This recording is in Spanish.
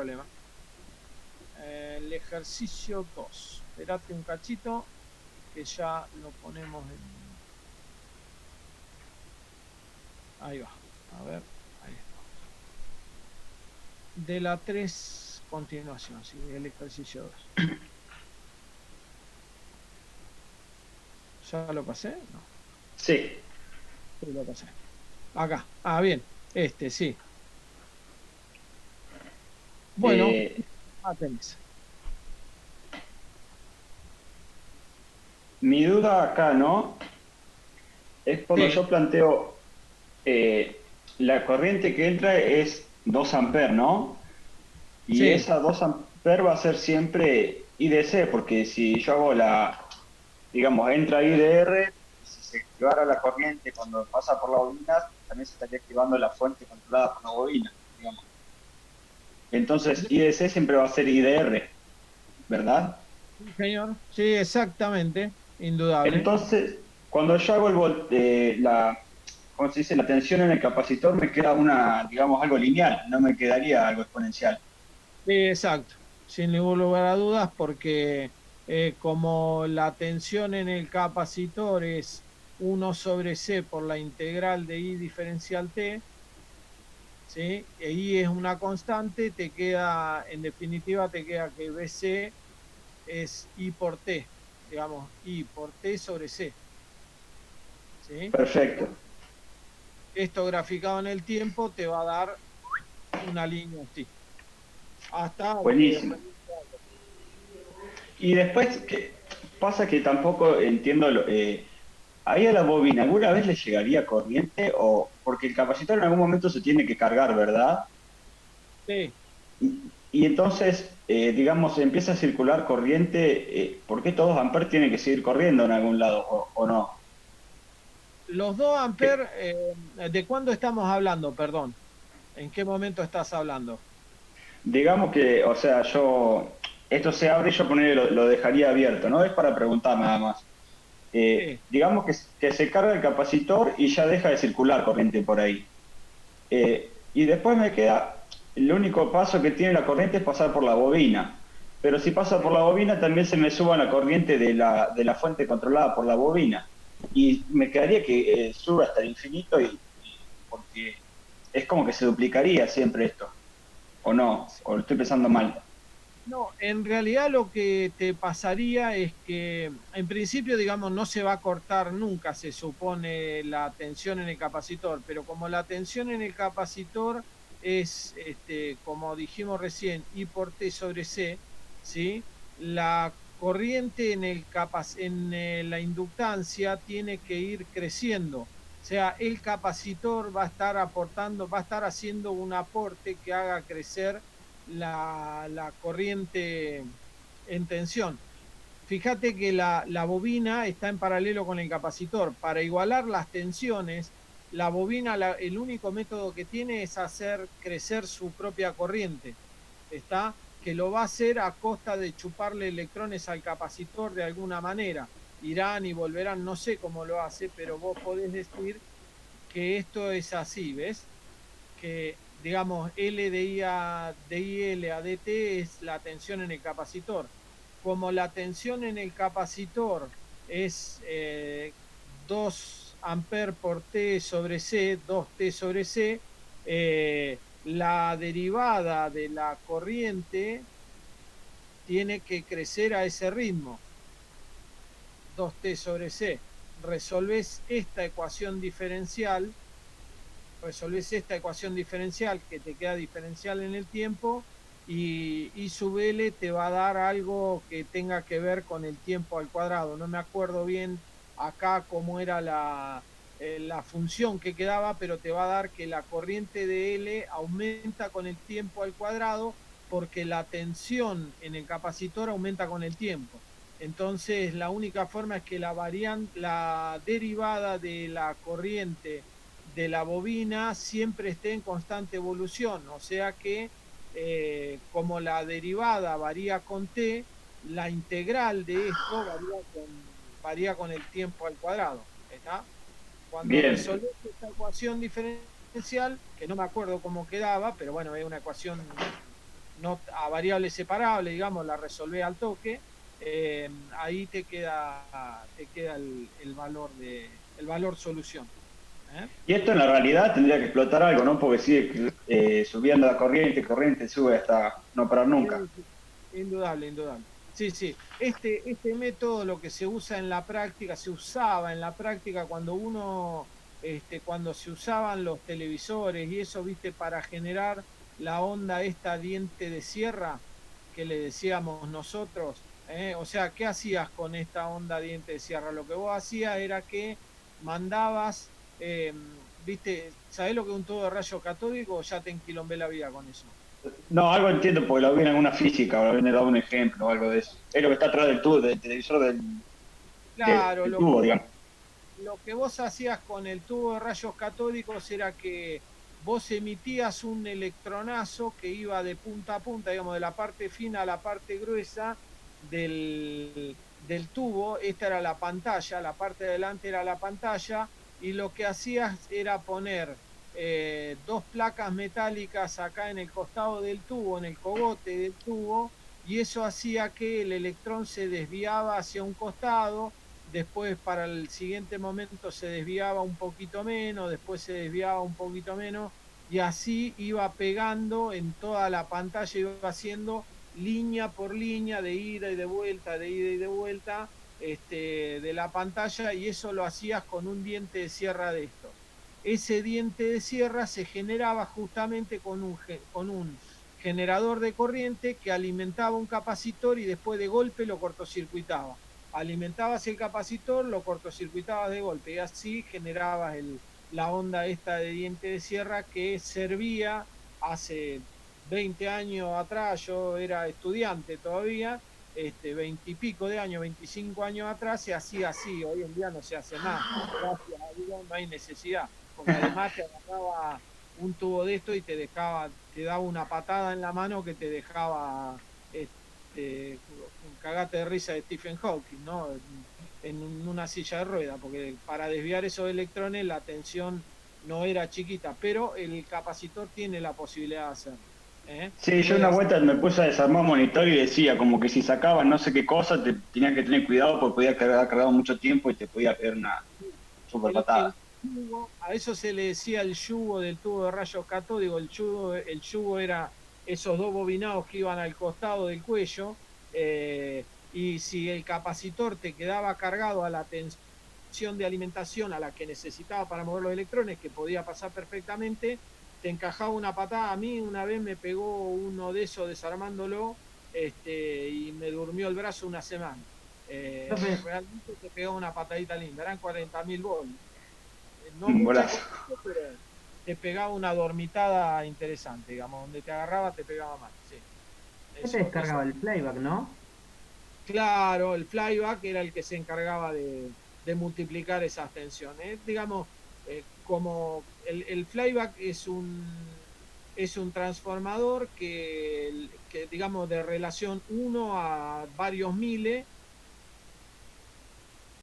problema. El ejercicio 2. Esperate un cachito que ya lo ponemos en... Ahí va. A ver, ahí está. De la 3, continuación, sí, el ejercicio 2. ¿Ya lo pasé? No. Sí. Sí, lo pasé. Acá. Ah, bien. Sí. Bueno, Eh, tenés. Mi duda acá, ¿no? Es cuando Sí, yo planteo, la corriente que entra es 2 amperes, ¿no? Y sí. esa 2 amperes va a ser siempre IDC, porque si yo hago digamos, entra IDR, y si se activara la corriente cuando pasa por la bobina, también se estaría activando la fuente controlada por la bobina, digamos. Entonces, IDC siempre va a ser IDR, ¿verdad? Sí, señor. Sí, exactamente. Indudable. Entonces, cuando yo hago ¿cómo se dice? La tensión en el capacitor, me queda digamos, algo lineal, no me quedaría algo exponencial. Sí, exacto. Sin ningún lugar a dudas, porque como la tensión en el capacitor es 1/C por la integral de I diferencial T, ¿sí? E I es una constante, te queda, en definitiva, te queda que BC es I por T, digamos, I por T sobre C, ¿sí? Perfecto, Esto graficado en el tiempo te va a dar una línea así, hasta buenísimo. Y después, ¿qué pasa? Que tampoco entiendo, ahí a la bobina, ¿alguna vez le llegaría corriente? Porque el capacitor en algún momento se tiene que cargar, ¿verdad? sí. Y entonces, digamos, empieza a circular corriente, ¿por qué todos amperes tienen que seguir corriendo en algún lado o no? Los 2 Que, amperes, ¿de cuándo estamos hablando? Perdón. ¿En qué momento estás hablando? digamos que, o sea, esto se abre y yo lo dejaría abierto, ¿no? Es para preguntar nada más. Sí, Digamos que se carga el capacitor y ya deja de circular corriente por ahí. Y después me queda, el único paso que tiene la corriente es pasar por la bobina. Pero si pasa por la bobina, también se me suba la corriente de la fuente controlada por la bobina. Y me quedaría que suba hasta el infinito porque es como que se duplicaría siempre esto. ¿O no? sí. ¿O lo estoy pensando mal? No, en realidad lo que te pasaría es que en principio, digamos, no se va a cortar nunca, se supone, la tensión en el capacitor, pero como la tensión en el capacitor es, como dijimos recién, I por T sobre C, ¿sí? La corriente en la inductancia tiene que ir creciendo. O sea, el capacitor va a estar aportando, va a estar haciendo un aporte que haga crecer la corriente en tensión. Fíjate que la bobina está en paralelo con el capacitor. Para igualar las tensiones, la bobina, el único método que tiene es hacer crecer su propia corriente. ¿Está? Que lo va a hacer a costa de chuparle electrones al capacitor de alguna manera. Irán y volverán, no sé cómo lo hace, pero vos podés decir que esto es así, ¿ves? Que, digamos, L de IL a DT es la tensión en el capacitor. Como la tensión en el capacitor es 2 amperes por T sobre C, 2T sobre C, la derivada de la corriente tiene que crecer a ese ritmo, 2T sobre C. Resolves esta ecuación diferencial, resolvés esta ecuación diferencial que te queda diferencial en el tiempo y I sub L te va a dar algo que tenga que ver con el tiempo al cuadrado. No me acuerdo bien acá cómo era la función que quedaba, pero te va a dar que la corriente de L aumenta con el tiempo al cuadrado porque la tensión en el capacitor aumenta con el tiempo. Entonces, la única forma es que la derivada de la corriente de la bobina siempre esté en constante evolución, o sea que como la derivada varía con t, la integral de esto varía con el tiempo al cuadrado. ¿Está? Cuando Bien, resolvés esta ecuación diferencial, que no me acuerdo cómo quedaba, pero bueno, es una ecuación no a variable separable, digamos, la resolvés al toque, ahí te queda el valor solución. ¿Eh? Y esto en la realidad tendría que explotar algo, ¿no? Porque sigue subiendo la corriente, corriente sube hasta no parar nunca. Sí, sí, indudable, indudable. Sí, sí. Este método, lo que se usa en la práctica, se usaba en la práctica cuando cuando se usaban los televisores y eso, viste, para generar la onda esta diente de sierra que le decíamos nosotros. O sea, ¿qué hacías con esta onda diente de sierra? Lo que vos hacías era que mandabas, viste, ¿sabés lo que es un tubo de rayo catódico? Ya te enquilombé la vida con eso. No, algo entiendo porque lo vi en alguna física o lo vi dado un ejemplo o algo de eso. Es lo que está atrás del tubo, del televisor Claro, del tubo, digamos. lo que vos hacías con el tubo de rayos catódicos era que vos emitías un electronazo que iba de punta a punta, digamos, de la parte fina a la parte gruesa del tubo. Esta era la pantalla, la parte de adelante era la pantalla, y lo que hacías era poner dos placas metálicas acá en el costado del tubo, en el cogote del tubo, y eso hacía que el electrón se desviaba hacia un costado. Después para el siguiente momento se desviaba un poquito menos, después se desviaba un poquito menos, y así iba pegando en toda la pantalla, iba haciendo línea por línea de ida y de vuelta, de ida y de vuelta, de la pantalla, y eso lo hacías con un diente de sierra de estos. Ese diente de sierra se generaba justamente con un generador de corriente que alimentaba un capacitor y después de golpe lo cortocircuitaba. Alimentabas el capacitor, lo cortocircuitabas de golpe y así generabas la onda esta de diente de sierra que servía hace 20 años atrás. Yo era estudiante todavía, 20 y pico de años, 25 años atrás se hacía así. Hoy en día no se hace más, gracias a Dios no hay necesidad, porque además te agarraba un tubo de esto y te daba una patada en la mano que te dejaba un cagate de risa de Stephen Hawking, ¿no? En una silla de rueda, porque para desviar esos electrones la tensión no era chiquita, pero el capacitor tiene la posibilidad de hacerlo. ¿Eh? Sí, yo Puede una hacer. vuelta me puse a desarmar un monitor y decía como que si sacaban no sé qué cosa, te tenías que tener cuidado porque podía haber cargado mucho tiempo y te podía pegar una super El patada. yugo, a eso se le decía el yugo del tubo de rayos catódicos. El yugo era esos dos bobinados que iban al costado del cuello, y si el capacitor te quedaba cargado a la tensión de alimentación a la que necesitaba para mover los electrones, que podía pasar perfectamente, te encajaba una patada. A mí una vez me pegó uno de esos desarmándolo, y me durmió el brazo una semana. Profe, Realmente te pegó una patadita linda, eran 40.000 volts. No Un mucha golazo. corriente, pero te pegaba una dormitada interesante, digamos, donde te agarraba te pegaba mal, sí. ¿qué te Eso. descargaba el playback, no? Claro, el flyback era el que se encargaba de multiplicar esas tensiones. Digamos, como el flyback es un transformador que, digamos, de relación 1 a varios miles,